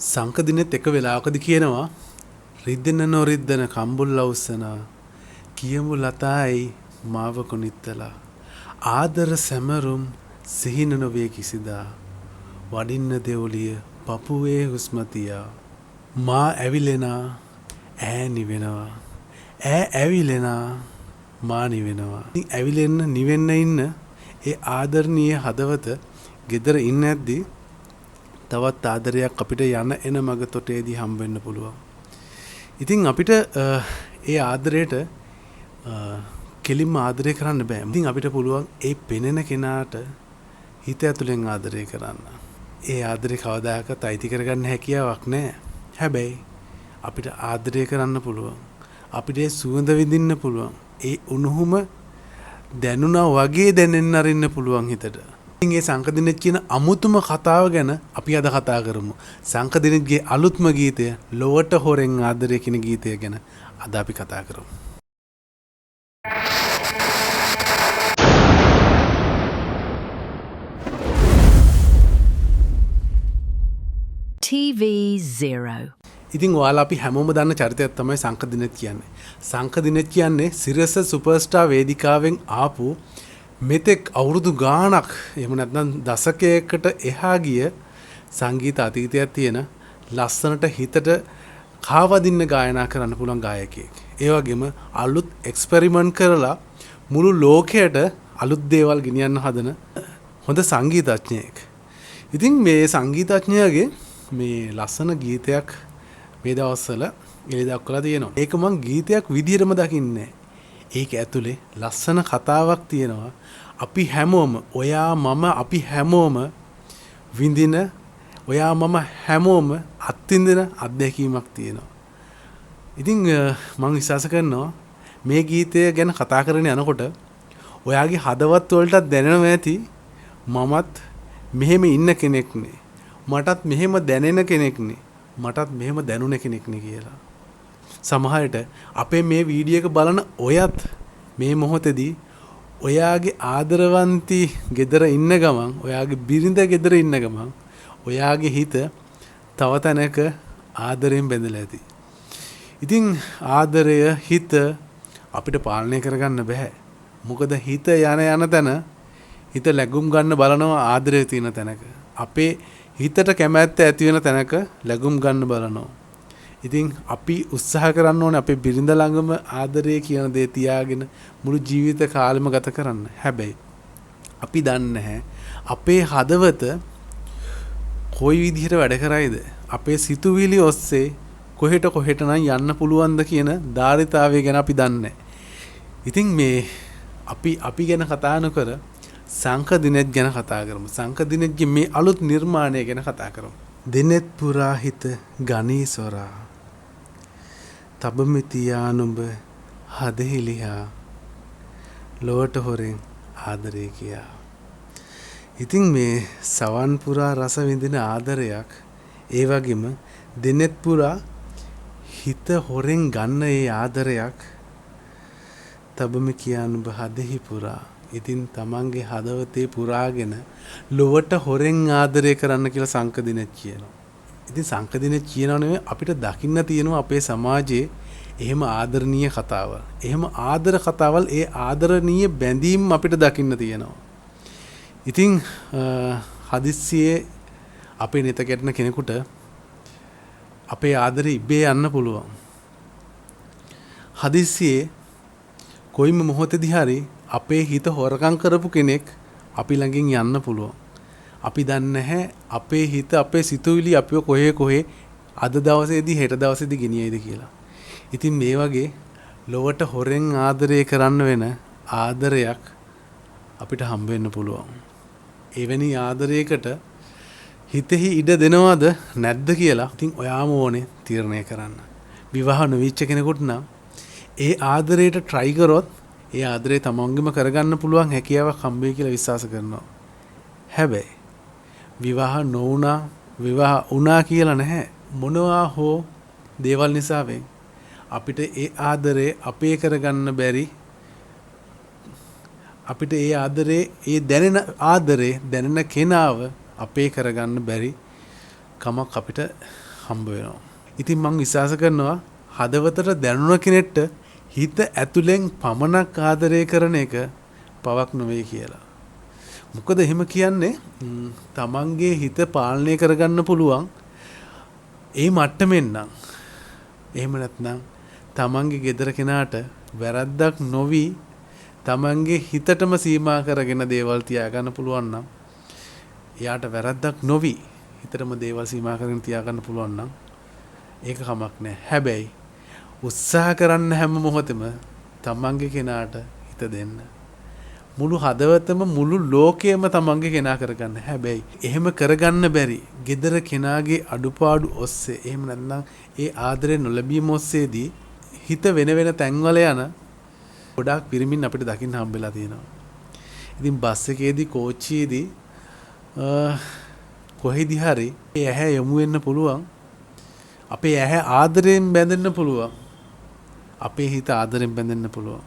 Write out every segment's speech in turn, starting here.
සංකදිනෙත් එක වෙලාවකදී කියනවා රිද්දෙන නොරිද්දන කම්බුල්ල උස්සන කියමු ලතායි මාව කොනිත්තලා ආදර සැමරුම් සිහින නොවේ කිසිදා වඩින්න දෙවුලිය පපුවේ හුස්මතියා මා ඇවිලෙනා ඈ නිවෙනවා ඈ ඇවිලෙනා මා නිවෙනවා ඇවිලෙන්න නිවෙන්න ඉන්න ඒ ආදරණීය හදවත ගෙදර ඉන්න ඇද්දි තවත් ආදරයක් අපිට යන එන මග තොටේදී හම්බ වෙන්න පුළුවන්. ඉතින් අපිට ඒ ආදරයට කෙලින්ම ආදරය කරන්න බෑ. ඉතින් අපිට පුළුවන් ඒ පෙනෙන කෙනාට හිත ඇතුලෙන් ආදරය කරන්න. ඒ ආදරේ කවදාකවත් අයිති කරගන්න හැකියාවක් නැහැ. හැබැයි අපිට ආදරය කරන්න පුළුවන්. අපිට සුවඳ විඳින්න පුළුවන්. ඒ උණුහුම දැනුණා වගේ දැනෙන්න අරින්න පුළුවන් හිතට. ඒ සංකදිනෙත් කියන අමුතුම කතාව ගැන අපි අද කතා කරමු. සංකදිනෙත්ගේ අලුත්ම ගීතය ලොවට හොරෙන් ආදරය කියන ගීතය ගැන අද අපි කතා කරමු. TV0 ඉතින් ඔයාලා අපි හැමෝම දන්න චරිතයක් තමයි සංකදිනෙත් කියන්නේ. සංකදිනෙත් කියන්නේ සිරස සුපර්ස්ටාර් වේදිකාවෙන් ආපු මෙතෙක් අවුරුදු ගාණක් එහෙම නැත්නම් දශකයකට එහා ගිය සංගීත අතීතයක් තියෙන ලස්සනට හිතට කාවදින්න ගායනා කරන්න පුළුවන් ගායකයෙක්. ඒ වගේම අලුත් එක්ස්පෙරිමන්ට් කරලා මුළු ලෝකයට අලුත් දේවල් ගෙනියන්න හදන හොඳ සංගීතඥයෙක්. ඉතින් මේ සංගීතඥයාගේ මේ ලස්සන ගීතයක් මේ දවස්වල එළි දක්වලා තියෙනවා. ඒක මං ගීතයක් විදිහටම දකින්නේ. ඒක ඇතුලේ ලස්සන කතාවක් තියෙනවා. අපි හැමෝම ඔයා මම අපි හැමෝම විඳින ඔයා මම හැමෝම අත්විඳින අත්දැකීමක් තියෙනවා. ඉතින් මම විශ්වාස කරනවා මේ ගීතය ගැන කතා කරගෙන යනකොට ඔයාගේ හදවත් වලට දැනෙනවා ඇති මමත් මෙහෙම ඉන්න කෙනෙක් නේ. මටත් මෙහෙම දැනෙන කෙනෙක් නේ. මටත් මෙහෙම දැනුණ කෙනෙක් නේ කියලා. සමහරට අපේ මේ වීඩියෝ එක බලන ඔයත් මේ මොහොතේදී ඔයාගේ ආදරවන්ති ගෙදර ඉන්න ගමන් ඔයාගේ බිරිඳ ගෙදර ඉන්න ගමන් ඔයාගේ හිත තව තැනක ආදරයෙන් බැඳලා ඇති. ඉතින් ආදරය හිත අපිට පාලනය කරගන්න බෑ. මොකද හිත යන තැන හිත ලැබුම් ගන්න බලනවා ආදරය තියෙන තැනක. අපේ හිතට කැමැත්ත ඇති වෙන තැනක ලැබුම් ගන්න බලනවා. ඉතින් අපි උත්සාහ කරන්න ඕනේ අපේ බිරිඳ ළඟම ආදරය කියන දේ තියාගෙන මුළු ජීවිත කාලෙම ගත කරන්න. හැබැයි අපි දන්නේ නැහැ අපේ හදවත කොයි විදිහට වැඩ කරයිද? අපේ සිතුවිලි ඔස්සේ කොහෙට නම් යන්න පුළුවන්ද කියන ධාරිතාවය ගැන අපි දන්නේ නැහැ. ඉතින් මේ අපි ගැන කතා නොකර සංකදිනෙත් ගැන කතා කරමු. සංකදිනෙත්ගේ මේ අලුත් නිර්මාණය ගැන කතා කරමු. දිනෙත් පුරා හිත ගනී සොරා තබමිතියා නුඹ හදෙහිලිහා ලොවට හොරෙන් ආදරේ කියා. ඉතින් මේ සවන් පුරා රස විඳින ආදරයක් ඒ වගේම දිනෙත් පුරා හිත හොරෙන් ගන්න ඒ ආදරයක් තබමි කියා නුඹ හදෙහි පුරා. ඉතින් තමන්ගේ හදවතේ පුරාගෙන ලොවට හොරෙන් ආදරය කරන්න කියලා සංකදිනෙත් කියනවා. ඉතින් සංකදිනෙත් කියනව නෙවෙයි අපිට දකින්න තියෙනවා අපේ සමාජයේ එහෙම ආදරණීය කතාවල්. එහෙම ආදර කතාවල් ඒ ආදරණීය බැඳීම් අපිට දකින්න තියෙනවා. ඉතින් හදිස්සියේ අපේ නෙත ගැටෙන කෙනෙකුට අපේ ආදරේ ඉබේ යන්න පුළුවන්. හදිස්සියේ කොයිම මොහොතේදී හරි අපේ හිත හොරකම් කරපු කෙනෙක් අපි ළඟින් යන්න පුළුවන්. අපි දන්නේ නැහැ අපේ හිත අපේ සිතුවිලි අපිව කොහේ අද දවසේදී හෙට දවසේදී ගෙනියයිද කියලා. ඉතින් මේ වගේ ලොවට හොරෙන් ආදරය කරන්න වෙන ආදරයක් අපිට හම්බ වෙන්න පුළුවන්. එවැනි ආදරයකට හිතෙහි ඉඩ දෙනවද නැද්ද කියලා ඉතින් ඔයාම ඕනේ තීරණය කරන්න. විවාහ නොවිච්ච කෙනෙකුට නම් ඒ ආදරයට try කරොත් ඒ ආදරේ තමන්ගෙම කරගන්න පුළුවන් හැකියාවක් හම්බෙයි කියලා විශ්වාස කරනවා. හැබැයි විවාහ නොවුණා විවාහ වුණා කියලා නැහැ. මොනවා හෝ දේවල් නිසාවෙන් අපිට ඒ ආදරේ අපේ කරගන්න බැරි අපිට ඒ ආදරේ ඒ දැනෙන ආදරේ දැනෙන කෙනාව අපේ කරගන්න බැරි කමක් අපිට හම්බ වෙනවා. ඉතින් මං විශ්වාස කරනවා හදවතට දැනුණ කෙනෙක්ට හිත ඇතුලෙන් පමණක් ආදරය කරන එක පවක් නෙවෙයි කියලා. මොකද එහෙම කියන්නේ තමන්ගේ හිත පාලනය කරගන්න පුළුවන් ඒ මට්ටමෙන් නම්. එහෙම නැත්නම් තමන්ගේ ගෙදර කෙනාට වැරද්දක් නොවි තමන්ගේ හිතටම සීමා කරගෙන දේවල් තියාගන්න පුළුවන් නම් එයාට වැරද්දක් නොවි හිතටම දේවල් සීමා කරගෙන තියාගන්න පුළුවන් නම් ඒක කමක් නැහැ. හැබැයි උත්සාහ කරන්න හැම මොහොතෙම තමන්ගේ කෙනාට හිත දෙන්න. මුළු හදවතම මුළු ලෝකයම තමන්ගේ කෙනා කරගන්න. හැබැයි එහෙම කරගන්න බැරි ගෙදර කෙනාගේ අඩුපාඩු ඔස්සේ එහෙම නැත්නම් ඒ ආදරේ නොලැබීම ඔස්සේදී හිත වෙන වෙන තැන්වල යන ගොඩාක් පිරිමින් අපිට දකින්න හම්බෙලා තියෙනවා. ඉතින් බස් එකේදී කෝච්චියේදී කොහෙදි හරි ඇහැ යොමු වෙන්න පුළුවන්. අපේ ඇහැ ආදරයෙන් බැඳෙන්න පුළුවන්. අපේ හිත ආදරයෙන් බැඳෙන්න පුළුවන්.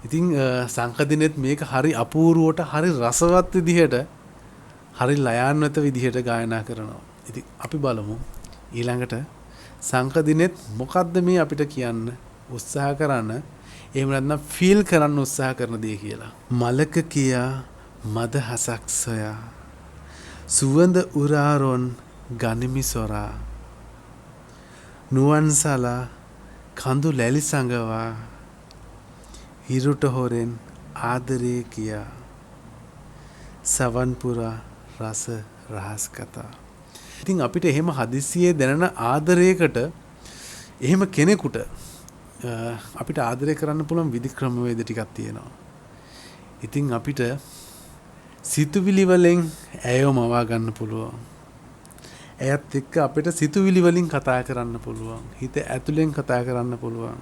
ඉතින් සංකදිනෙත් මේක හරි අපූර්වට හරි රසවත් විදිහට හරි ලයාන්විත විදිහට ගායනා කරනවා. ඉතින් අපි බලමු ඊළඟට සංකදිනෙත් මොකද්ද මේ අපිට කියන්න උත්සාහ කරන එහෙම නැත්නම් ෆීල් කරන්න උත්සාහ කරන දේ කියලා. මලක කියා මද හසක් සොයා සුවඳ උරාරොන් ගනිමි සොරා නුවන්සලා කඳු ලැලි සඟවා හිරුට හොරෙන් ආදරේ කියා සවන්පුරා රස රහස් කතා. ඉතින් අපිට එහෙම හදිසියේ දැනෙන ආදරයකට එහෙම කෙනෙකුට අපිට ආදරය කරන්න පුළුවන් විධි ක්‍රමවේද ටිකක් තියෙනවා. ඉතින් අපිට සිතුවිලි වලින් ඇයව මවා ගන්න පුළුවන්. ඇයත් එක්ක අපිට සිතුවිලි වලින් කතා කරන්න පුළුවන්. හිත ඇතුලෙන් කතා කරන්න පුළුවන්.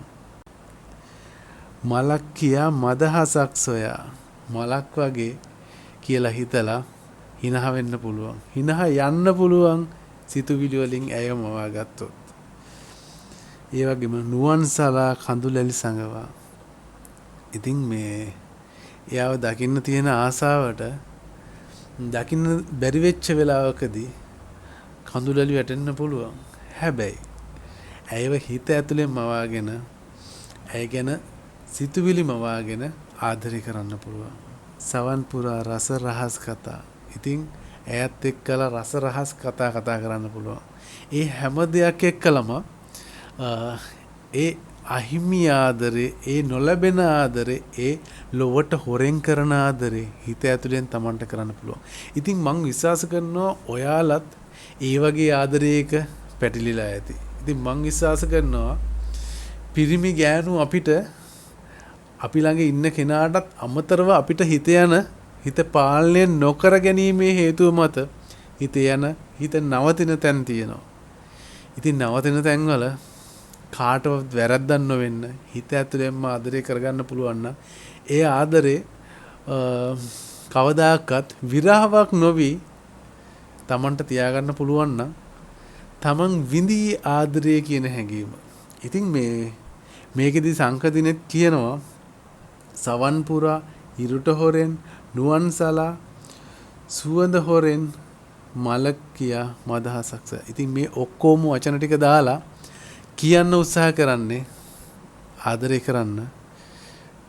මලක් කියා මදහසක් සොයා මලක් වගේ කියලා හිතලා හිනහ වෙන්න පුළුවන්. හිනහ යන්න පුළුවන් සිතුවිලි වලින් ඇයව මවා ගත්තොත්. ඒ වගේම නුවන්සලා කඳුලැලි සඟවා. ඉතින් මේ එයාව දකින්න තියෙන ආසාවට දකින්න බැරි වෙච්ච වෙලාවකදී කඳුලැලි වැටෙන්න පුළුවන්. හැබැයි ඇයව හිත ඇතුලෙන් මවාගෙන ඇය ගැන සිතුවිලි මවාගෙන ආදරය කරන්න පුළුවන්. සවන් පුරා රස රහස් කතා. ඉතින් ඇයත් එක්කලා රස රහස් කතා කරන්න පුළුවන්. ඒ හැම දෙයක් එක්කලම ඒ අහිමි ආදරේ, ඒ නොලැබෙන ආදරේ, ඒ ලොවට හොරෙන් කරන ආදරේ හිත ඇතුලෙන් Tamanට කරන්න පුළුවන්. ඉතින් මං විශ්වාස කරනවා ඔයාලත් ඒ වගේ ආදරයක පැටලිලා ඇති. ඉතින් මං විශ්වාස කරනවා පිරිමි ගෑනු අපිට අපි ළඟ ඉන්න කෙනාටත් අමතරව අපිට හිත යන හිත පාලනය නොකර ගැනීමේ හේතුව මත හිත නවතින තැන් තියෙනවා. ඉතින් නවතින තැන්වල කාටවත් වැරද්දක් නොවෙන්න හිත ඇතුලෙන්ම ආදරය කරගන්න පුළුවන් නම් ඒ ආදරේ කවදාකවත් විරහවක් නොවි Tamanට තියාගන්න පුළුවන් නම් Taman විඳී ආදරය කියන හැඟීම. ඉතින් මේකෙදි සංකදිනෙත් කියනවා සවන්පුරා ඉරුට හොරෙන් නුවන්සලා සුවඳ හොරෙන් මලක් කියා මදහසක්. ඉතින් මේ ඔක්කොම වචන ටික දාලා කියන්න උත්සාහ කරන්නේ ආදරය කරන්න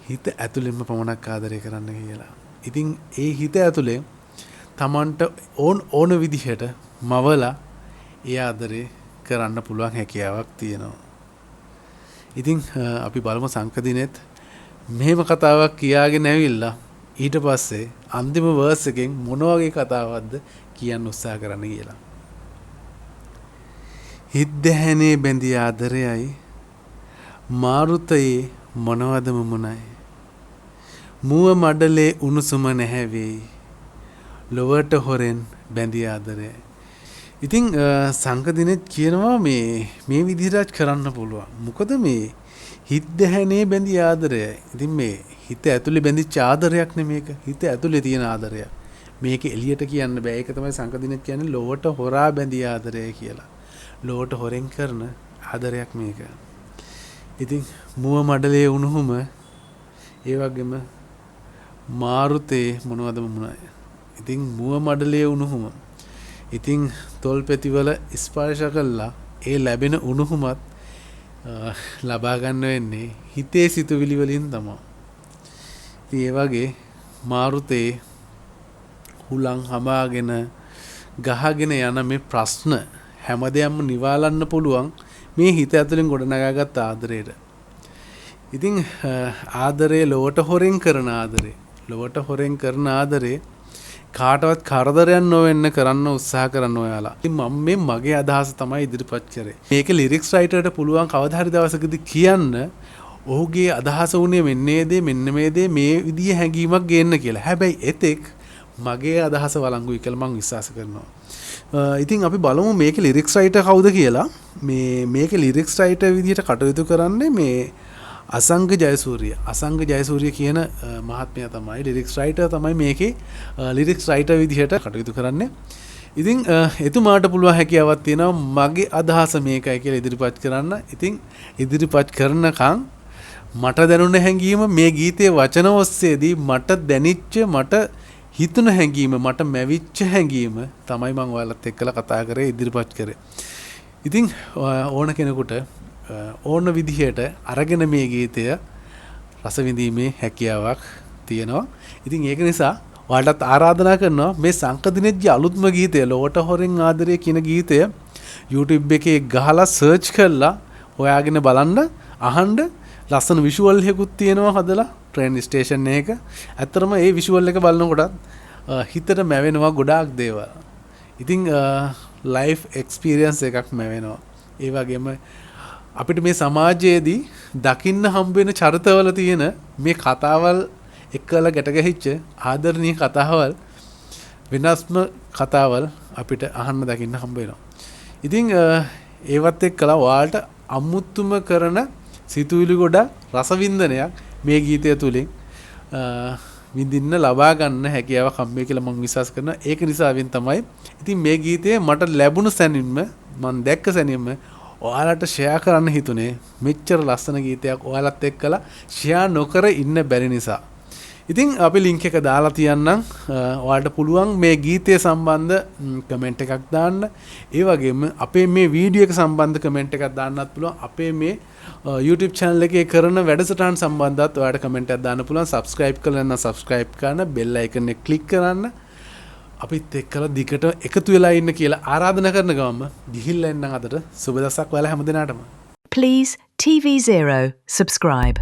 හිත ඇතුළෙන්ම පමණක් ආදරය කරන්න කියලා. ඉතින් ඒ හිත ඇතුලේ Tamanට ඕන විදිහට මවලා ඒ ආදරේ කරන්න පුළුවන් හැකියාවක් තියෙනවා. ඉතින් අපි බලමු සංකදිනෙත් මෙහෙම කතාවක් කියාගෙන ඇවිල්ලා ඊට පස්සේ අන්තිම වර්ස් එකෙන් මොන වගේ කතාවක්ද කියන්න උත්සාහ කරන්න කියලා. හිත් දැහැනේ බැඳි ආදරයයි මාරුතයේ මොනවද මුමුණයි මුව මඩලේ උණුසුම නැහැ වෙයි ලොවට හොරෙන් බැඳි ආදරයයි. ඉතින් සංකදිනෙත් කියනවා මේ විදිහට කරන්න පුළුවන්. මොකද මේ හිත දැහැනේ බැඳි ආදරයයි. ඉතින් මේ හිත ඇතුලේ බැඳිච්ච ආදරයක් නෙමේක. හිත ඇතුලේ තියෙන ආදරයක්. මේක එළියට කියන්න බෑ. ඒක තමයි සංකදිනෙත් කියන්නේ ලොවට හොරා බැඳි ආදරය කියලා. ලොවට හොරෙන් කරන ආදරයක් මේක. ඉතින් මුව මඩලේ උණුහුම ඒ වගේම මාරුතේ මොනවද මුණයි. ඉතින් මුව මඩලේ උණුහුම ඉතින් තොල් පෙතිවල ස්පර්ශ කළා ඒ ලැබෙන උණුහුමත් ලබා ගන්න වෙන්නේ හිතේ සිතුවිලි වලින් තමයි. ඉතින් ඒ වගේ මාරුතේ හුලං හමාගෙන ගහගෙන යන මේ ප්‍රශ්න හැමදේම නිවාලන්න පුළුවන් මේ හිත ඇතුලෙන් ගොඩනගාගත් ආදරයට. ඉතින් ආදරේ ලොවට හොරෙන් කරන ආදරේ. ලොවට හොරෙන් කරන ආදරේ කාටවත් කරදරයක් නොවෙන්න කරන්න උත්සාහ කරන්න ඔයාලා. ඉතින් මම මේ මගේ අදහස තමයි ඉදිරිපත් කරේ. මේක ලිරික්ස් රයිටර්ට පුළුවන් කවදා හරි දවසකදී කියන්න ඔහුගේ අදහස උනේ මෙන්න මේ දේ මේ විදිය හැඟීමක් ගේන්න කියලා. හැබැයි එතෙක් මගේ අදහස වළංගුයි කියලා මම විශ්වාස කරනවා. ඉතින් අපි බලමු මේකේ ලිරික්ස් රයිටර් කවුද කියලා. මේකේ ලිරික්ස් රයිටර් විදියට කටයුතු කරන්නේ මේ අසංග ජයසූරිය. අසංග ජයසූරිය කියන මහත්මයා තමයි ලිරික්ස් රයිටර් තමයි මේකේ ලිරික්ස් රයිටර් විදියට කටයුතු කරන්නේ. ඉතින් එතුමාට පුළුවන් හැකියාවක් තියෙනවා මගේ අදහස මේකයි කියලා ඉදිරිපත් කරන්න. ඉතින් ඉදිරිපත් කරනකම් මට දැනුණ හැඟීම මේ ගීතයේ වචන ඔස්සේදී මට දැනිච්ච මට හිතුණ හැඟීම මට මැවිච්ච හැඟීම තමයි මම ඔයාලත් එක්කලා කතා කරේ ඉදිරිපත් කරේ. ඉතින් ඕන කෙනෙකුට ඕන විදිහට අරගෙන මේ ගීතය රස විඳීමේ හැකියාවක් තියෙනවා. ඉතින් ඒක නිසා ඔයාලට ආරාධනා කරනවා මේ සංකදිනෙත්ගේ අලුත්ම ගීතය ලොවට හොරෙන් ආදරේ කියන ගීතය YouTube එකේ ගහලා සර්ච් කරලා හොයාගෙන බලන්න අහන්න ලස්සන විෂුවල් එකකුත් තියෙනවා හදලා ට්‍රේන් ස්ටේෂන් එක. ඇත්තටම ඒ විෂුවල් එක බලනකොටත් හිතට මැවෙනවා ගොඩාක් දේවල්. ඉතින් ලයිෆ් එක්ස්පීරියන්ස් එකක් මැවෙනවා. ඒ වගේම අපිට මේ සමාජයේදී දකින්න හම්බ වෙන චරිතවල තියෙන මේ කතාවල් එක්කලා ගැටගැහිච්ච ආදරණීය කතාවල් වෙනස්ම කතාවල් අපිට අහන්න දකින්න හම්බ වෙනවා. ඉතින් ඒවත් එක්කලා ඔයාලට අමුතුම කරන සිතුවිලි ගොඩ රසවින්දනයක් මේ ගීතය තුලින් විඳින්න ලබා ගන්න හැකියාවක් හම්බෙයි කියලා මම විශ්වාස කරනවා. ඒක නිසාවෙන් තමයි ඉතින් මේ ගීතය මට ලැබුණු සැනින්ම මම දැක්ක සැනින්ම ඔයාලට ෂෙයා කරන්න හිතුනේ. මෙච්චර ලස්සන ගීතයක් ඔයාලත් එක්කලා ෂෙයා නොකර ඉන්න බැරි නිසා. ඉතින් අපි ලින්ක් එක දාලා තියන්නම්. ඔයාලට පුළුවන් මේ ගීතය සම්බන්ධ කමෙන්ට් එකක් දාන්න. ඒ වගේම අපේ මේ වීඩියෝ එක සම්බන්ධ කමෙන්ට් එකක් දාන්නත් පුළුවන්. අපේ මේ YouTube channel එකේ කරන වැඩසටහන් සම්බන්ධවත් ඔයාලට කමෙන්ට් එකක් දාන්න පුළුවන්. subscribe කරලා නැත්නම් subscribe කරන්න, bell icon එක click කරන්න. අපිත් එක්කලා දිගට එකතු වෙලා ඉන්න කියලා ආරාධනා කරන ගමන් ගිහිල්ලා එන්නම් අදට. සුබ දවසක් ඔයාලා හැමදෙනාටම. Please TV0 subscribe.